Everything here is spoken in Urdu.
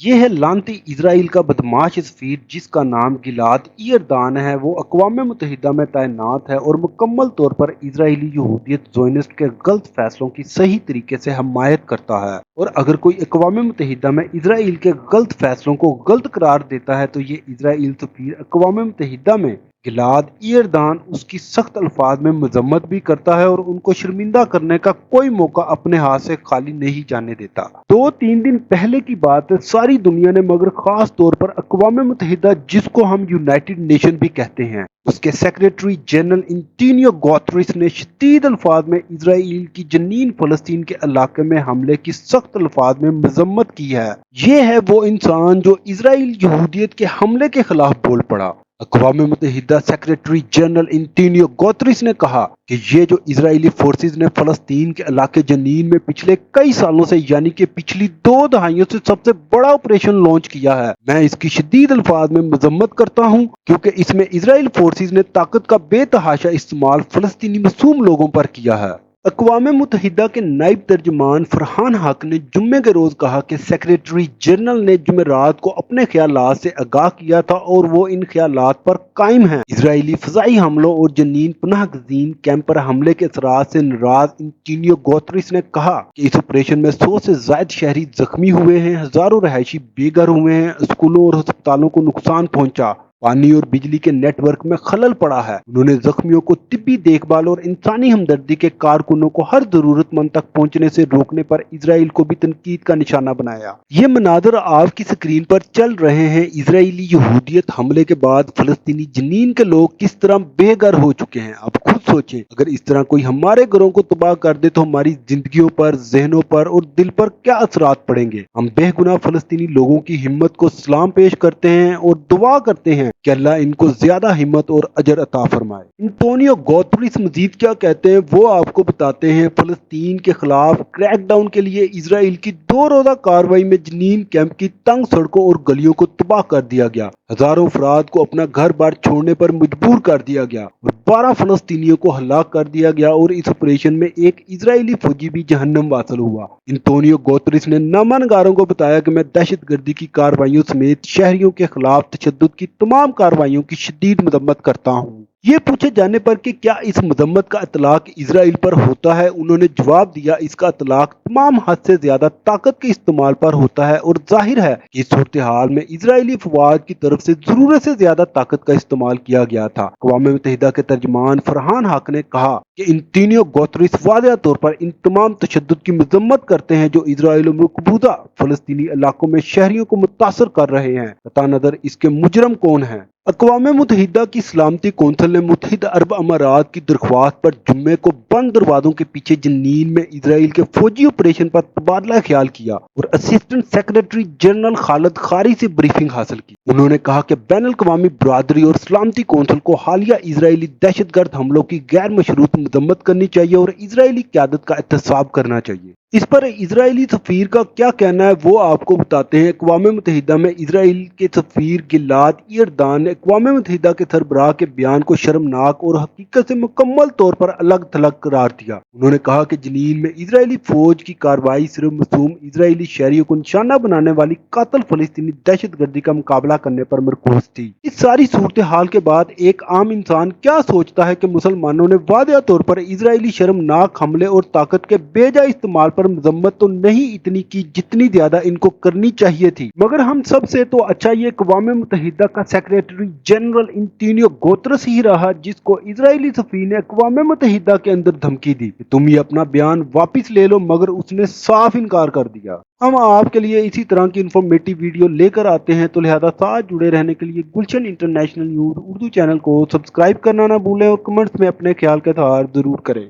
یہ ہے لانتی اسرائیل کا بدماش سفیر جس کا نام گلاد ایردان ہے۔ وہ اقوام متحدہ میں تعینات ہے اور مکمل طور پر اسرائیلی یہودیت زیونسٹ کے غلط فیصلوں کی صحیح طریقے سے حمایت کرتا ہے، اور اگر کوئی اقوام متحدہ میں اسرائیل کے غلط فیصلوں کو غلط قرار دیتا ہے تو یہ اسرائیل سفیر اقوام متحدہ میں گلاد ایردان اس کی سخت الفاظ میں مذمت بھی کرتا ہے اور ان کو شرمندہ کرنے کا کوئی موقع اپنے ہاتھ سے خالی نہیں جانے دیتا۔ 2-3 دن پہلے کی بات ہے، ساری دنیا نے مگر خاص طور پر اقوام متحدہ جس کو ہم یونائٹڈ نیشن بھی کہتے ہیں، اس کے سیکریٹری جنرل انٹونیو گوتریس نے شدید الفاظ میں اسرائیل کی جنین فلسطین کے علاقے میں حملے کی سخت الفاظ میں مذمت کی ہے۔ یہ ہے وہ انسان جو اسرائیل یہودیت کے حملے کے خلاف بول پڑا۔ اقوام متحدہ سیکریٹری جنرل انٹونیو گوتریس نے کہا کہ یہ جو اسرائیلی فورسز نے فلسطین کے علاقے جنین میں پچھلے کئی سالوں سے یعنی کہ پچھلی 2 دہائیوں سے سب سے بڑا آپریشن لانچ کیا ہے، میں اس کی شدید الفاظ میں مذمت کرتا ہوں کیونکہ اس میں اسرائیل فورسز نے طاقت کا بے تحاشا استعمال فلسطینی معصوم لوگوں پر کیا ہے۔ اقوام متحدہ کے نائب ترجمان فرحان حق نے جمعے کے روز کہا کہ سیکریٹری جنرل نے جمعرات کو اپنے خیالات سے آگاہ کیا تھا اور وہ ان خیالات پر قائم ہیں۔ اسرائیلی فضائی حملوں اور جنین پناہ گزین کیمپ پر حملے کے اثرات سے ناراض انٹونیو گوتریس نے کہا کہ اس آپریشن میں 100 سے زائد شہری زخمی ہوئے ہیں، ہزاروں رہائشی بے گھر ہوئے ہیں، اسکولوں اور ہسپتالوں کو نقصان پہنچا، پانی اور بجلی کے نیٹ ورک میں خلل پڑا ہے۔ انہوں نے زخمیوں کو طبی دیکھ بھال اور انسانی ہمدردی کے کارکنوں کو ہر ضرورت مند تک پہنچنے سے روکنے پر اسرائیل کو بھی تنقید کا نشانہ بنایا۔ یہ مناظر آپ کی سکرین پر چل رہے ہیں۔ اسرائیلی یہودیت حملے کے بعد فلسطینی جنین کے لوگ کس طرح بے گھر ہو چکے ہیں۔ اب خود سوچیں، اگر اس طرح کوئی ہمارے گھروں کو تباہ کر دے تو ہماری زندگیوں پر، ذہنوں پر اور دل پر کیا اثرات پڑیں گے۔ ہم بے گناہ فلسطینی لوگوں کی ہمت کو سلام پیش کرتے ہیں اور دعا کرتے ہیں کہ اللہ ان کو زیادہ ہمت اور اجر عطا فرمائے۔ انٹونیو گوتریس مزید کیا کہتے ہیں وہ آپ کو بتاتے ہیں۔ فلسطین کے خلاف کریک ڈاؤن کے لیے اسرائیل کی 2 روزہ کارروائی میں جنین کیمپ کی تنگ سڑکوں اور گلیوں کو تباہ کر دیا گیا، ہزاروں افراد کو اپنا گھر بار چھوڑنے پر مجبور کر دیا گیا اور 12 فلسطینیوں کو ہلاک کر دیا گیا، اور اس آپریشن میں ایک اسرائیلی فوجی بھی جہنم واصل ہوا۔ انٹونیو گوتریس نے نامہ نگاروں کو بتایا کہ میں دہشت گردی کی کارروائیوں سمیت شہریوں کے خلاف تشدد کی تمام کارروائیوں کی شدید مذمت کرتا ہوں۔ یہ پوچھے جانے پر کہ کیا اس مذمت کا اطلاق اسرائیل پر ہوتا ہے، انہوں نے جواب دیا، اس کا اطلاق تمام حد سے زیادہ طاقت کے استعمال پر ہوتا ہے، اور ظاہر ہے کہ اس صورتحال میں اسرائیلی افواج کی طرف سے ضرورت سے زیادہ طاقت کا استعمال کیا گیا تھا۔ اقوام متحدہ کے ترجمان فرحان حق نے کہا کہ انٹونیو گوتریس واضح طور پر ان تمام تشدد کی مذمت کرتے ہیں جو اسرائیل و مقبوضہ فلسطینی علاقوں میں شہریوں کو متاثر کر رہے ہیں، قطع نظر اس کے مجرم کون ہیں۔ اقوام متحدہ کی سلامتی کونسل نے متحدہ عرب امارات کی درخواست پر جمعے کو بند دروازوں کے پیچھے جنین میں اسرائیل کے فوجی آپریشن پر تبادلہ خیال کیا اور اسسٹنٹ سیکریٹری جنرل خالد خاری سے بریفنگ حاصل کی۔ انہوں نے کہا کہ بین الاقوامی برادری اور سلامتی کونسل کو حالیہ اسرائیلی دہشت گرد حملوں کی غیر مشروط مذمت کرنی چاہیے اور اسرائیلی قیادت کا احتساب کرنا چاہیے۔ اس پر اسرائیلی سفیر کا کیا کہنا ہے وہ آپ کو بتاتے ہیں۔ اقوام متحدہ میں اسرائیل کے سفیر گلاد ایردان نے اقوام متحدہ کے سربراہ کے بیان کو شرمناک اور حقیقت سے مکمل طور پر الگ تھلگ قرار دیا۔ انہوں نے کہا کہ جنین میں اسرائیلی فوج کی کارروائی صرف معصوم اسرائیلی شہریوں کو نشانہ بنانے والی قاتل فلسطینی دہشت گردی کا مقابلہ کرنے پر مرکوز تھی۔ اس ساری صورتحال کے بعد ایک عام انسان کیا سوچتا ہے کہ مسلمانوں نے واضح طور پر اسرائیلی شرمناک حملے اور طاقت کے بے جا استعمال پر مذمت تو نہیں اتنی کی جتنی زیادہ ان کو کرنی چاہیے تھی، مگر ہم سب سے تو اچھا یہ اقوام متحدہ کا سیکریٹری جنرل انٹونیو گوتریس ہی رہا جس کو اسرائیلی سفیر نے اقوام متحدہ کے اندر دھمکی دی کہ تم یہ اپنا بیان واپس لے لو، مگر اس نے صاف انکار کر دیا۔ ہم آپ کے لیے اسی طرح کی انفارمیٹیو ویڈیو لے کر آتے ہیں، تو لہذا ساتھ جڑے رہنے کے لیے گلشن انٹرنیشنل نیوز اردو چینل کو سبسکرائب کرنا نہ بھولیں اور کمنٹس میں اپنے خیال کا اظہار ضرور کریں۔